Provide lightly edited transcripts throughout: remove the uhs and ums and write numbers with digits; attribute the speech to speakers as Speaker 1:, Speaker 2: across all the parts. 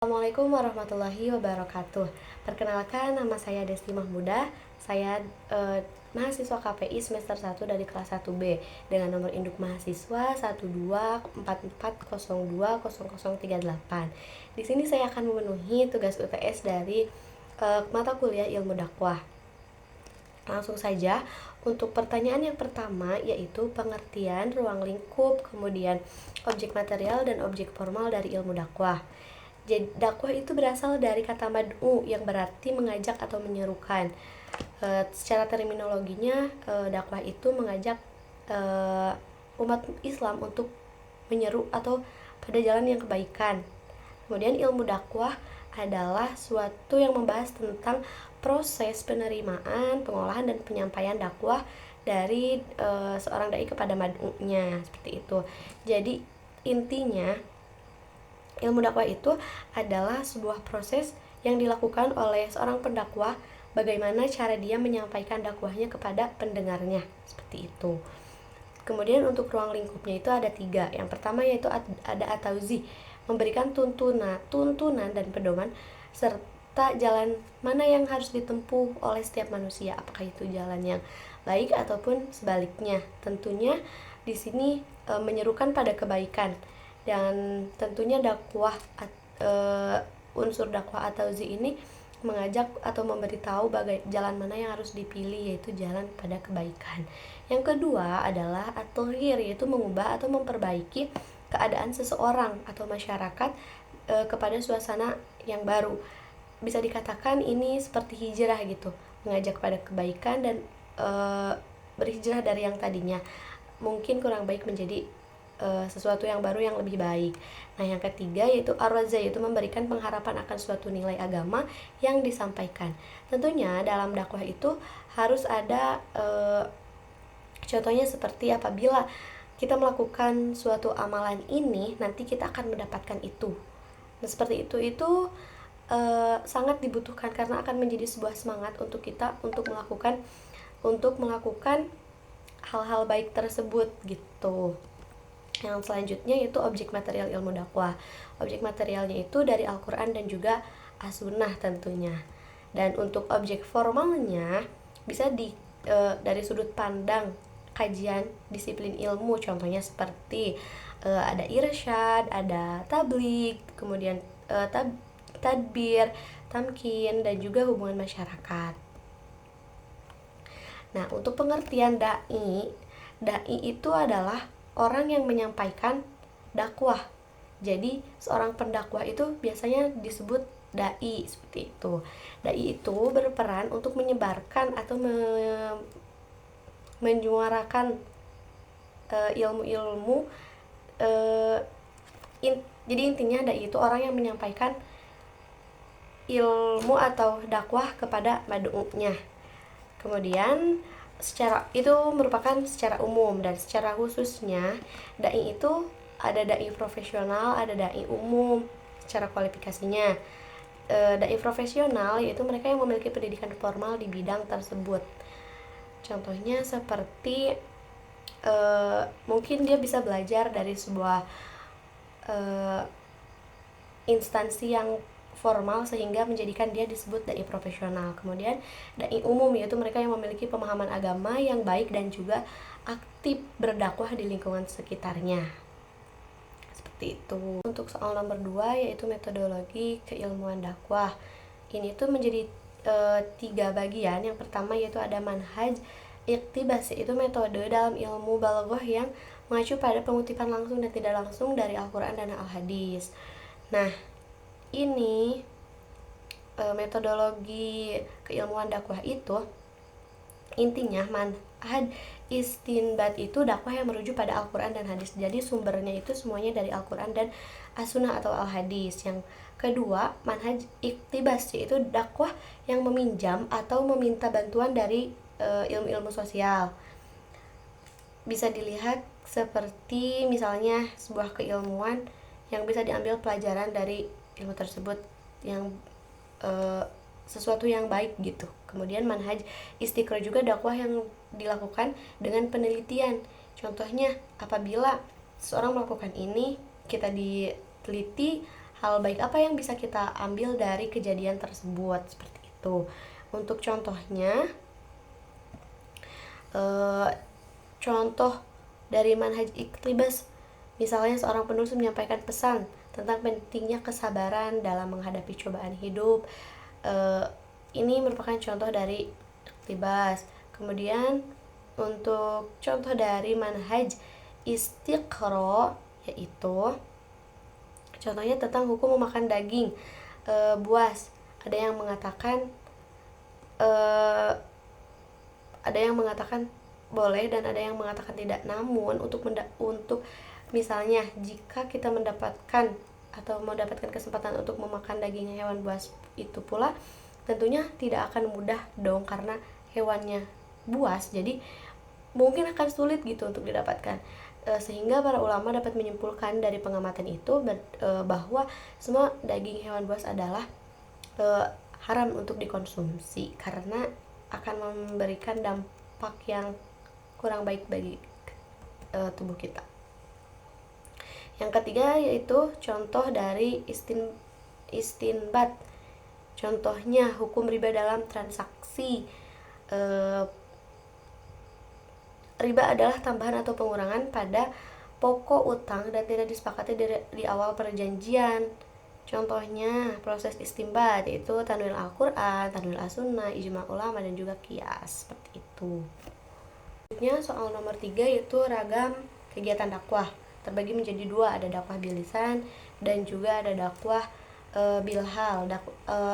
Speaker 1: Assalamualaikum warahmatullahi wabarakatuh. Perkenalkan, nama saya Desti Mahmudah. Saya mahasiswa KPI semester 1 dari kelas 1B dengan nomor induk mahasiswa 12440200038. Di sini saya akan memenuhi tugas UTS dari mata kuliah Ilmu Dakwah. Langsung saja untuk pertanyaan yang pertama, yaitu pengertian ruang lingkup, kemudian objek material dan objek formal dari ilmu dakwah. Jadi, dakwah itu berasal dari kata mad'u yang berarti mengajak atau menyerukan. Secara terminologinya, dakwah itu mengajak umat Islam untuk menyeru atau pada jalan yang kebaikan. Kemudian ilmu dakwah adalah suatu yang membahas tentang proses penerimaan, pengolahan dan penyampaian dakwah dari seorang dai kepada mad'unya, seperti itu. Jadi intinya ilmu dakwah itu adalah sebuah proses yang dilakukan oleh seorang pendakwah, bagaimana cara dia menyampaikan dakwahnya kepada pendengarnya, seperti itu. Kemudian untuk ruang lingkupnya itu ada 3. Yang pertama yaitu ada at-tauzi, memberikan tuntunan dan pedoman serta jalan mana yang harus ditempuh oleh setiap manusia, apakah itu jalan yang baik ataupun sebaliknya. Tentunya di sini menyerukan pada kebaikan. Dan tentunya unsur dakwah at-tauzi ini mengajak atau memberitahu jalan mana yang harus dipilih, yaitu jalan pada kebaikan. Yang kedua adalah at-taghyir, yaitu mengubah atau memperbaiki keadaan seseorang atau masyarakat kepada suasana yang baru. Bisa dikatakan ini seperti hijrah gitu, mengajak pada kebaikan dan berhijrah dari yang tadinya mungkin kurang baik menjadi sesuatu yang baru yang lebih baik. Nah, yang ketiga yaitu ar-raza, yaitu memberikan pengharapan akan suatu nilai agama yang disampaikan. Tentunya dalam dakwah itu harus ada contohnya seperti apabila kita melakukan suatu amalan ini, nanti kita akan mendapatkan itu. Nah, seperti itu sangat dibutuhkan karena akan menjadi sebuah semangat untuk kita untuk melakukan hal-hal baik tersebut gitu. Yang selanjutnya yaitu objek material ilmu dakwah. Objek materialnya itu dari Al-Quran dan juga As-Sunnah tentunya. Dan untuk objek formalnya bisa dari sudut pandang kajian disiplin ilmu, contohnya seperti ada irsyad, ada tabligh, kemudian tadbir, tamkin, dan juga hubungan masyarakat. Nah, untuk pengertian dai itu adalah orang yang menyampaikan dakwah. Jadi seorang pendakwah itu biasanya disebut dai, seperti itu. Dai itu berperan untuk menyebarkan atau menyuarakan ilmu-ilmu. Jadi intinya dai itu orang yang menyampaikan ilmu atau dakwah kepada mad'unya. Kemudian itu merupakan secara umum, dan secara khususnya dai itu ada dai profesional, ada dai umum secara kualifikasinya. Dai profesional yaitu mereka yang memiliki pendidikan formal di bidang tersebut. Contohnya seperti mungkin dia bisa belajar dari sebuah instansi yang formal sehingga menjadikan dia disebut dai profesional. Kemudian dai umum yaitu mereka yang memiliki pemahaman agama yang baik dan juga aktif berdakwah di lingkungan sekitarnya. Seperti itu. Untuk soal nomor 2 yaitu metodologi keilmuan dakwah. Ini tuh menjadi 3 bagian. Yang pertama yaitu ada manhaj iqtibas, yaitu metode dalam ilmu balaghah yang mengacu pada pengutipan langsung dan tidak langsung dari Al-Quran dan Al-Hadis. Nah, ini metodologi keilmuan dakwah itu intinya manhaj istinbat itu dakwah yang merujuk pada Al-Quran dan Hadis. Jadi sumbernya itu semuanya dari Al-Quran dan As-Sunnah atau Al-Hadis. Yang kedua, manhaj iktibas, yaitu dakwah yang meminjam atau meminta bantuan dari ilmu-ilmu sosial. Bisa dilihat seperti misalnya sebuah keilmuan yang bisa diambil pelajaran dari ilmu tersebut yang sesuatu yang baik gitu. Kemudian manhaj istiqra juga dakwah yang dilakukan dengan penelitian. Contohnya apabila seorang melakukan ini, kita diteliti hal baik apa yang bisa kita ambil dari kejadian tersebut, seperti itu. Untuk contohnya, contoh dari manhaj iqtibas, misalnya seorang penulis menyampaikan pesan tentang pentingnya kesabaran dalam menghadapi cobaan hidup. Ini merupakan contoh dari iqtibas. Kemudian untuk contoh dari manhaj istiqra, yaitu contohnya tentang hukum memakan daging buas. Ada yang mengatakan boleh dan ada yang mengatakan tidak. Namun untuk misalnya jika kita mendapatkan kesempatan untuk memakan daging hewan buas itu pula, tentunya tidak akan mudah dong karena hewannya buas, jadi mungkin akan sulit gitu untuk didapatkan. Sehingga para ulama dapat menyimpulkan dari pengamatan itu bahwa semua daging hewan buas adalah haram untuk dikonsumsi karena akan memberikan dampak yang kurang baik bagi tubuh kita. Yang ketiga yaitu contoh dari istinbat. Contohnya hukum riba dalam transaksi. Riba adalah tambahan atau pengurangan pada pokok utang dan tidak disepakati di awal perjanjian. Contohnya proses istinbat yaitu tanwil Al-Quran, tanwil As-Sunnah, ijma ulama, dan juga qiyas, seperti itu. Selanjutnya soal nomor 3 yaitu ragam kegiatan dakwah. Terbagi menjadi 2, ada dakwah bilisan dan juga ada dakwah bilhal.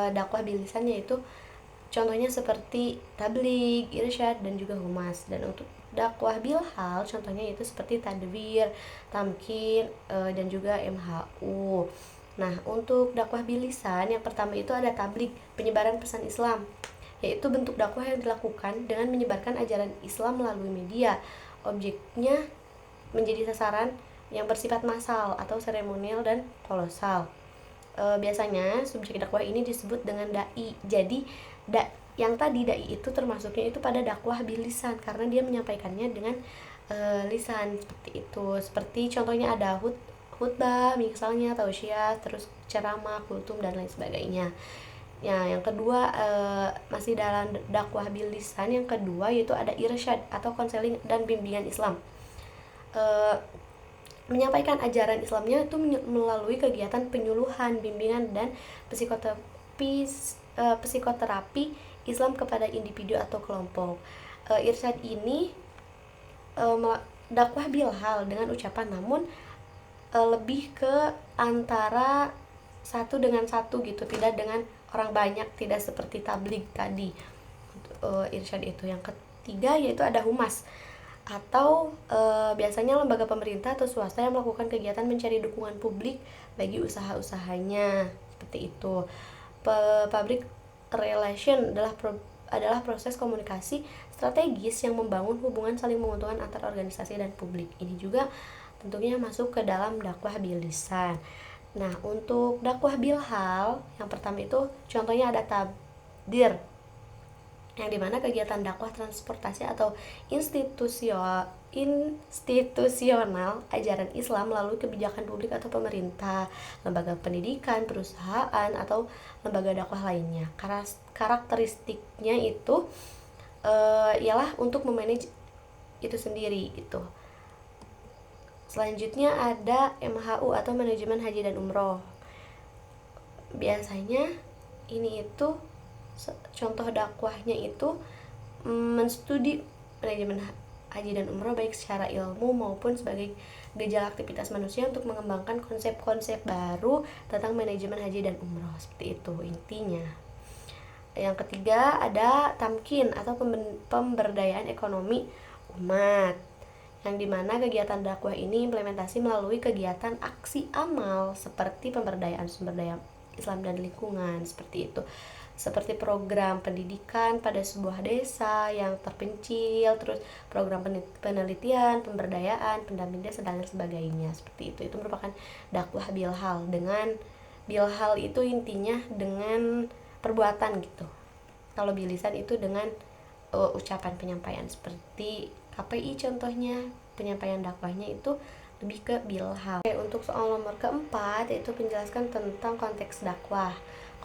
Speaker 1: Dakwah bilisan yaitu contohnya seperti tabligh, irsyad, dan juga humas. Dan untuk dakwah bilhal contohnya yaitu seperti tadwir, tamkin, dan juga MHU. Nah, untuk dakwah bilisan yang pertama itu ada tabligh, penyebaran pesan Islam, yaitu bentuk dakwah yang dilakukan dengan menyebarkan ajaran Islam melalui media. Objeknya menjadi sasaran yang bersifat massal atau seremonial dan kolosal. Biasanya subjek dakwah ini disebut dengan dai. Jadi yang tadi dai itu termasuknya itu pada dakwah bilisan karena dia menyampaikannya dengan lisan, seperti itu. Seperti contohnya ada khutbah misalnya, tausiah, terus ceramah, kultum, dan lain sebagainya. Ya, yang kedua masih dalam dakwah bilisan, yang kedua yaitu ada irsyad atau konseling dan bimbingan Islam. Menyampaikan ajaran Islamnya itu melalui kegiatan penyuluhan, bimbingan, dan psikoterapi Islam kepada individu atau kelompok. Irsyad ini dakwah bilhal dengan ucapan, namun lebih ke antara satu dengan satu gitu, tidak dengan orang banyak, tidak seperti tabligh tadi. Irsyad itu. Yang ketiga yaitu ada humas atau biasanya lembaga pemerintah atau swasta yang melakukan kegiatan mencari dukungan publik bagi usaha-usahanya, seperti itu. Public relation adalah proses komunikasi strategis yang membangun hubungan saling menguntungkan antar organisasi dan publik. Ini juga tentunya masuk ke dalam dakwah bilisan. Nah, untuk dakwah bilhal yang pertama itu contohnya ada tabdir, yang dimana kegiatan dakwah transportasi atau institusional ajaran Islam melalui kebijakan publik atau pemerintah, lembaga pendidikan, perusahaan, atau lembaga dakwah lainnya. Karakteristiknya itu ialah untuk memanage itu sendiri gitu. Selanjutnya ada MHU atau manajemen haji dan umroh. Biasanya ini itu contoh dakwahnya itu menstudi manajemen haji dan umroh baik secara ilmu maupun sebagai gejala aktivitas manusia untuk mengembangkan konsep-konsep baru tentang manajemen haji dan umroh, seperti itu intinya. Yang ketiga ada tamkin atau pemberdayaan ekonomi umat, yang dimana kegiatan dakwah ini implementasi melalui kegiatan aksi amal seperti pemberdayaan sumber daya Islam dan lingkungan, seperti itu. Seperti program pendidikan pada sebuah desa yang terpencil, terus program penelitian, pemberdayaan, pendamping desa, dan sebagainya, seperti itu. Itu merupakan dakwah bilhal. Dengan bilhal itu intinya dengan perbuatan gitu. Kalau bilisan itu dengan ucapan penyampaian, seperti KPI contohnya, penyampaian dakwahnya itu lebih ke bilhal. Oke, untuk soal nomor keempat yaitu menjelaskan tentang konteks dakwah.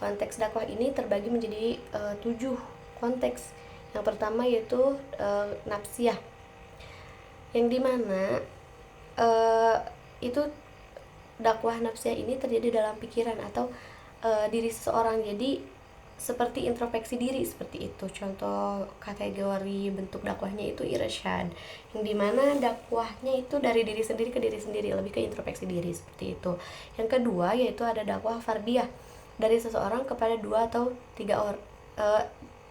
Speaker 1: Konteks dakwah ini terbagi menjadi 7 konteks. Yang pertama yaitu nafsiyah, yang dimana itu dakwah nafsiyah ini terjadi dalam pikiran atau diri seseorang. Jadi seperti introspeksi diri seperti itu. Contoh kategori bentuk dakwahnya itu irsyad, yang dimana dakwahnya itu dari diri sendiri ke diri sendiri, lebih ke introspeksi diri seperti itu. Yang kedua yaitu ada dakwah fardiyah, dari seseorang kepada 2 atau 3 orang.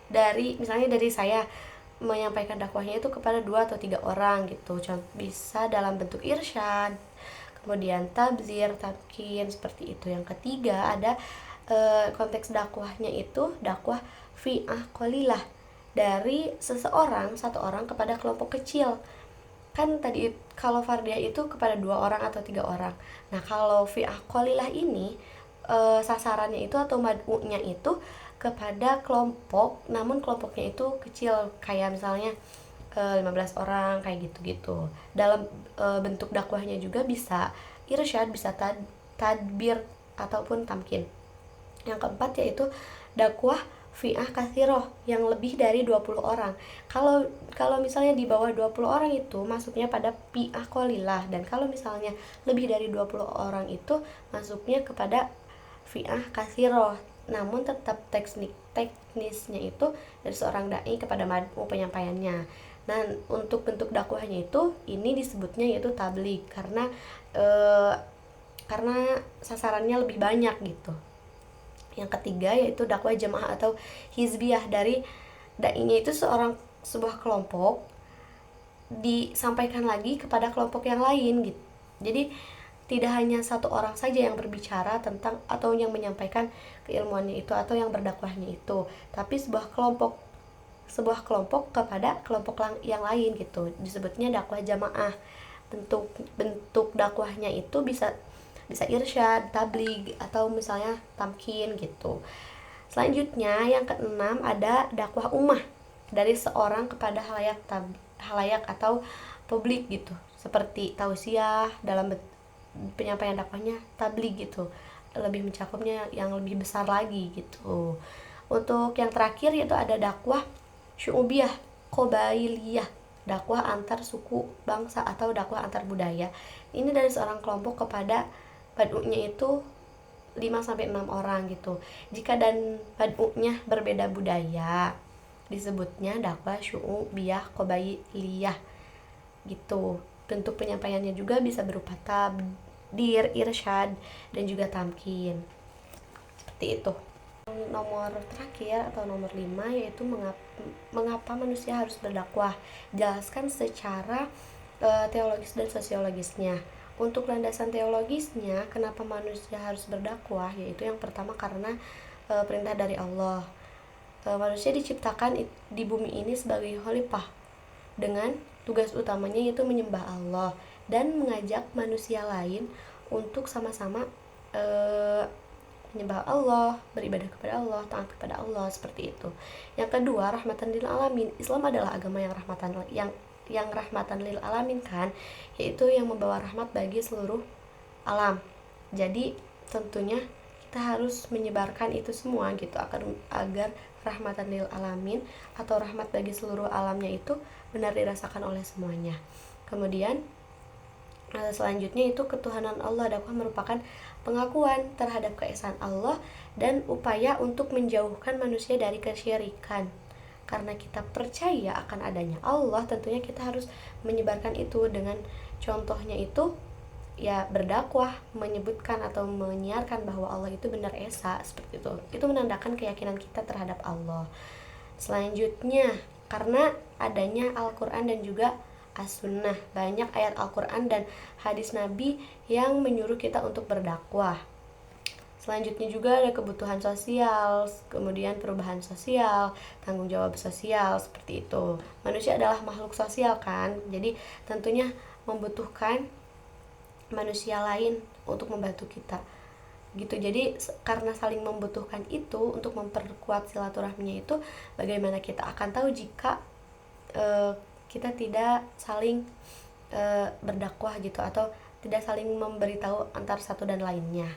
Speaker 1: Dari misalnya dari saya menyampaikan dakwahnya itu kepada 2 atau 3 orang gitu. Bisa dalam bentuk irsyad, kemudian tabzir, tamkin seperti itu. Yang ketiga ada konteks dakwahnya itu dakwah fi'ah qalilah, dari seseorang, satu orang kepada kelompok kecil. Kan tadi kalau fardiyah itu kepada 2 orang atau 3 orang. Nah, kalau fi'ah qalilah ini sasarannya itu atau mad'unya itu kepada kelompok, namun kelompoknya itu kecil, kayak misalnya 15 orang kayak gitu-gitu. Dalam bentuk dakwahnya juga bisa irsyad, bisa tadbir ataupun tamkin. Yang keempat yaitu dakwah fi'ah kathiroh, yang lebih dari 20 orang. Kalau misalnya di bawah 20 orang itu masuknya pada fi'ah qalilah, dan kalau misalnya lebih dari 20 orang itu masuknya kepada fi'ah kathiroh. Namun tetap teknisnya itu dari seorang dai kepada mad'u penyampaiannya. Nah, untuk bentuk dakwahnya itu ini disebutnya yaitu tabligh, karena sasarannya lebih banyak gitu. Yang ketiga yaitu dakwah jamaah atau hizbiyah, dari dai-nya itu sebuah kelompok disampaikan lagi kepada kelompok yang lain gitu. Jadi tidak hanya satu orang saja yang berbicara tentang atau yang menyampaikan keilmuannya itu atau yang berdakwahnya itu, tapi sebuah kelompok kepada kelompok yang lain gitu. Disebutnya dakwah jamaah. Bentuk dakwahnya itu bisa irsyad, tabligh, atau misalnya tamkin gitu. Selanjutnya yang keenam ada dakwah ummah, dari seorang kepada halayak atau publik gitu, seperti tausiah. Dalam penyampaian dakwahnya tabligh gitu, lebih mencakupnya yang lebih besar lagi gitu. Untuk yang terakhir yaitu ada dakwah syu'ubiyah qabailiyah, dakwah antar suku bangsa atau dakwah antar budaya. Ini dari seorang kelompok kepada bad'unya itu 5-6 orang gitu. Jika dan bad'unya berbeda budaya, disebutnya dakwah syu'ubiyah qabailiyah gitu. Bentuk penyampaiannya juga bisa berupa tabdir, irsyad, dan juga tamkin. Seperti itu. Nomor terakhir atau nomor 5 yaitu mengapa manusia harus berdakwah. Jelaskan secara teologis dan sosiologisnya. Untuk landasan teologisnya, kenapa manusia harus berdakwah, yaitu yang pertama karena perintah dari Allah. Manusia diciptakan di bumi ini sebagai khalifah, dengan tugas utamanya yaitu menyembah Allah dan mengajak manusia lain untuk sama-sama menyembah Allah, beribadah kepada Allah, taat kepada Allah, seperti itu. Yang kedua, rahmatan lil alamin. Islam adalah agama yang rahmatan lil alamin kan, yaitu yang membawa rahmat bagi seluruh alam. Jadi tentunya kita harus menyebarkan itu semua gitu, agar rahmatan lil alamin atau rahmat bagi seluruh alamnya itu benar dirasakan oleh semuanya. Kemudian selanjutnya itu ketuhanan Allah. Dakwah merupakan pengakuan terhadap keesaan Allah dan upaya untuk menjauhkan manusia dari kesyirikan. Karena kita percaya akan adanya Allah, tentunya kita harus menyebarkan itu. Dengan contohnya itu ya berdakwah, menyebutkan atau menyiarkan bahwa Allah itu benar esa, seperti itu. Itu menandakan keyakinan kita terhadap Allah. Selanjutnya, karena adanya Al-Quran dan juga As-Sunnah, banyak ayat Al-Quran dan hadis Nabi yang menyuruh kita untuk berdakwah. Selanjutnya juga ada kebutuhan sosial, kemudian perubahan sosial, tanggung jawab sosial, seperti itu. Manusia adalah makhluk sosial kan, jadi tentunya membutuhkan manusia lain untuk membantu kita gitu. Jadi karena saling membutuhkan itu, untuk memperkuat silaturahminya itu, bagaimana kita akan tahu jika kita tidak saling berdakwah gitu, atau tidak saling memberitahu antar satu dan lainnya.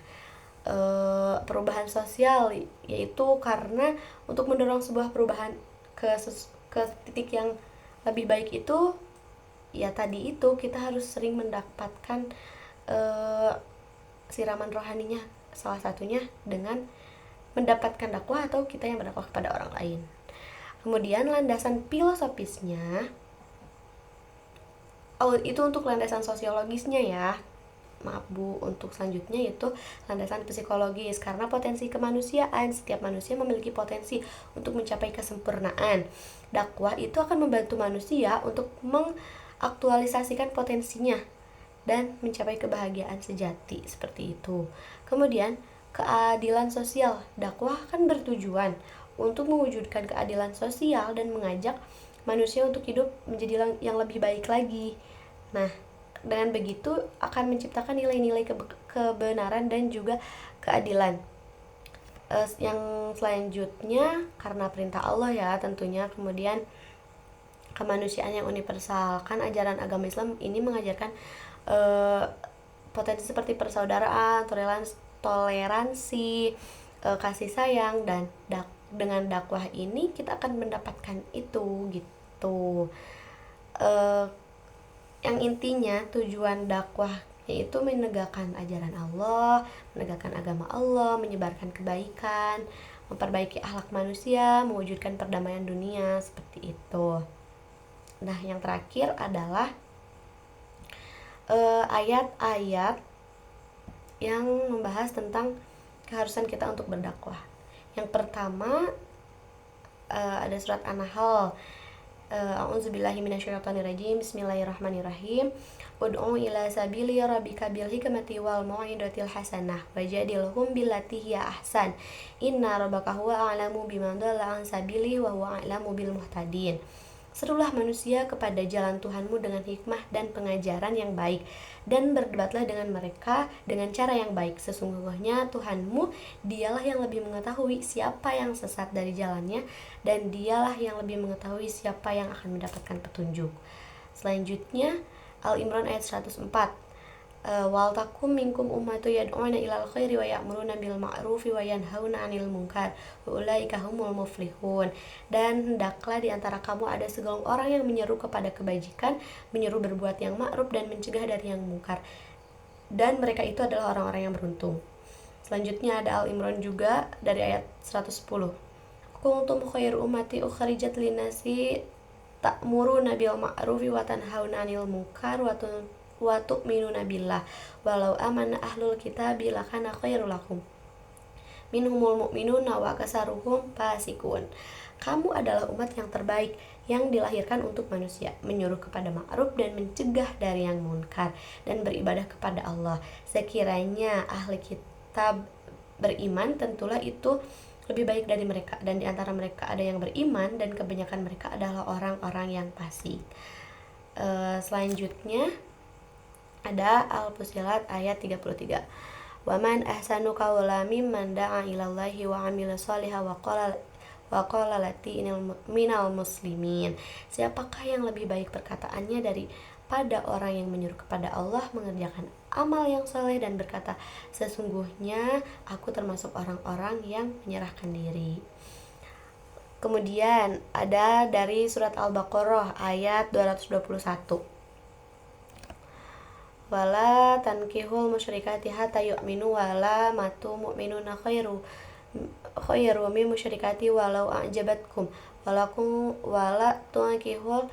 Speaker 1: Perubahan sosial, yaitu karena untuk mendorong sebuah perubahan ke titik yang lebih baik itu, ya tadi itu kita harus sering mendapatkan siraman rohaninya, salah satunya dengan mendapatkan dakwah atau kita yang berdakwah kepada orang lain. Kemudian landasan filosofisnya, itu untuk landasan sosiologisnya ya. Maaf Bu, untuk selanjutnya yaitu landasan psikologis. Karena potensi kemanusiaan, setiap manusia memiliki potensi untuk mencapai kesempurnaan. Dakwah itu akan membantu manusia untuk mengaktualisasikan potensinya dan mencapai kebahagiaan sejati, seperti itu. Kemudian keadilan sosial. Dakwah akan bertujuan untuk mewujudkan keadilan sosial dan mengajak manusia untuk hidup menjadi yang lebih baik lagi. Nah, dengan begitu akan menciptakan nilai-nilai kebenaran dan juga keadilan. Yang selanjutnya karena perintah Allah ya tentunya. Kemudian kemanusiaan yang universal. Kan ajaran agama Islam ini mengajarkan potensi seperti persaudaraan, toleransi, kasih sayang, dan dengan dakwah ini kita akan mendapatkan itu gitu. Yang intinya tujuan dakwah yaitu menegakkan ajaran Allah, menegakkan agama Allah, menyebarkan kebaikan, memperbaiki akhlak manusia, mewujudkan perdamaian dunia, seperti itu. Nah, yang terakhir adalah ayat-ayat yang membahas tentang keharusan kita untuk berdakwah. Yang pertama ada surat An-Nahl. A'udzubillahi minasyaitonirrajim. Bismillahirrahmanirrahim. Ud'u ila sabili rabbika bil hikmati wal mau'izatil hasanah wajadilhum billati hiya ahsan. Inna rabbaka huwa a'lamu biman dhalla an sabili wa huwa a'lamu bil muhtadin. Serulah manusia kepada jalan Tuhanmu dengan hikmah dan pengajaran yang baik, dan berdebatlah dengan mereka dengan cara yang baik. Sesungguhnya Tuhanmu, dialah yang lebih mengetahui siapa yang sesat dari jalannya, dan dialah yang lebih mengetahui siapa yang akan mendapatkan petunjuk. Selanjutnya Al-Imran ayat 104. Wal takum minkum ummatu yad'una ilal khairi wa ya'muruna bil ma'rufi wa yanhauna 'anil munkar wa ulaika humul muflihun. Dan hendaklah di antara kamu ada segolongan orang yang menyeru kepada kebajikan, menyeru berbuat yang ma'ruf dan mencegah dari yang mungkar. Dan mereka itu adalah orang-orang yang beruntung. Selanjutnya ada Al-Imran juga dari ayat 110. Kuntum khairu ummati ukhrijat linnasi ta'muruna bil ma'rufi wa tanhauna 'anil munkar wa tu'minuna billah walau amana ahlul kitabi lakana khairul lakum minhumul mu'minuna wa kasaruhum fasikun. Kamu adalah umat yang terbaik yang dilahirkan untuk manusia, menyuruh kepada ma'ruf dan mencegah dari yang munkar, dan beribadah kepada Allah. Sekiranya ahli kitab beriman, tentulah itu lebih baik dari mereka, dan di antara mereka ada yang beriman, dan kebanyakan mereka adalah orang-orang yang fasik. Selanjutnya ada Al-Fussilat ayat 33. Waman ahsanu qawlan mimman da'a ilallahi wa 'amila shalihan wa qala lati minal muslimin. Siapakah yang lebih baik perkataannya daripada orang yang menyuruh kepada Allah, mengerjakan amal yang saleh dan berkata, sesungguhnya aku termasuk orang-orang yang menyerahkan diri. Kemudian ada dari surat Al-Baqarah ayat 221. Wala tankihul musyrikati hatta yu'minu wala matu mu'minuna khairu min musyrikati walau a'jabatkum wala tankihul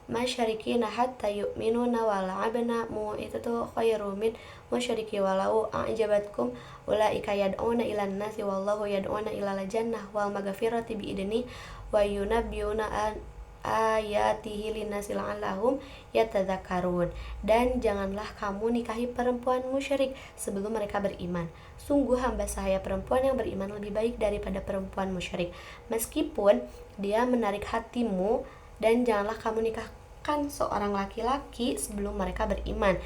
Speaker 1: musyrikina hatta yu'minuna wala abna mu'itatu khairu min musyriki walau a'jabatkum ulaika yad'una ilan nasi wallahu yad'una ilal jannah wal maghfirati bi'idni wa yunabbiuna ayatihi linnasi la'allahum yatadzakkarun. Dan janganlah kamu nikahi perempuan musyrik sebelum mereka beriman. Sungguh hamba sahaya perempuan yang beriman lebih baik daripada perempuan musyrik, meskipun dia menarik hatimu. Dan janganlah kamu nikahkan seorang laki-laki sebelum mereka beriman.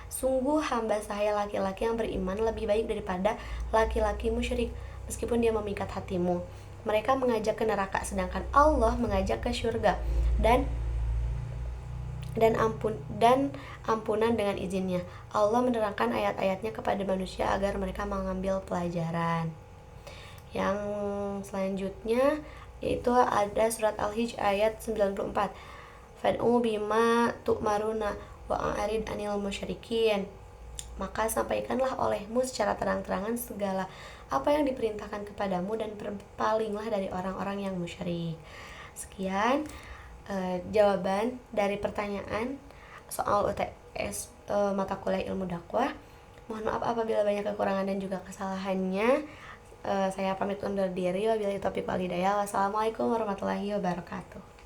Speaker 1: Sungguh hamba sahaya laki-laki yang beriman lebih baik daripada laki-laki musyrik, meskipun dia memikat hatimu. Mereka mengajak ke neraka, sedangkan Allah mengajak ke surga. Dan dan ampunan dengan izinnya. Allah menerangkan ayat-ayatnya kepada manusia agar mereka mengambil pelajaran. Yang selanjutnya yaitu ada surat Al-Hijj ayat 94. Fad'u bima tu'maruna wa a'rid anil musyrikin. Maka sampaikanlah olehmu secara terang-terangan segala apa yang diperintahkan kepadamu dan berpalinglah dari orang-orang yang musyrik. Sekian jawaban dari pertanyaan soal UTS mata kuliah ilmu dakwah. Mohon maaf apabila banyak kekurangan dan juga kesalahannya. Saya pamit undur diri. Wabillahi taufiq wal hidayah. Wassalamualaikum warahmatullahi wabarakatuh.